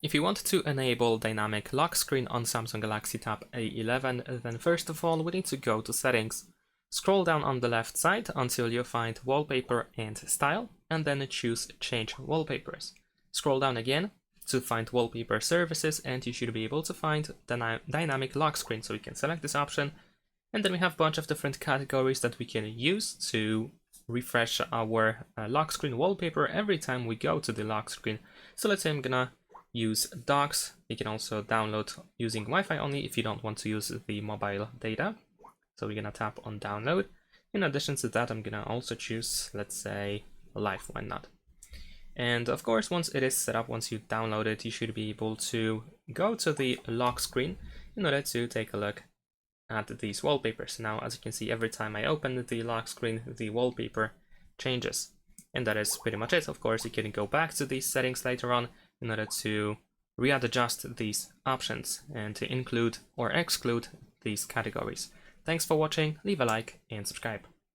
If you want to enable dynamic lock screen on Samsung Galaxy Tab A11, then first of all we need to go to Settings. Scroll down on the left side until you find Wallpaper and Style, and then choose Change Wallpapers. Scroll down again to find Wallpaper Services, and you should be able to find Dynamic Lock Screen, so we can select this option. And then we have a bunch of different categories that we can use to refresh our lock screen wallpaper every time we go to the lock screen. So let's say I'm gonna use docs. You can also download using Wi-Fi only if you don't want to use the mobile data. So we're gonna tap on download. In addition to that, I'm gonna also choose, let's say, live, why not? And of course, once it is set up, once you download it, you should be able to go to the lock screen in order to take a look at these wallpapers. Now, as you can see, every time I open the lock screen, the wallpaper changes. And that is pretty much it. Of course, you can go back to these settings later on in order to readjust these options and to include or exclude these categories. Thanks for watching, leave a like and subscribe.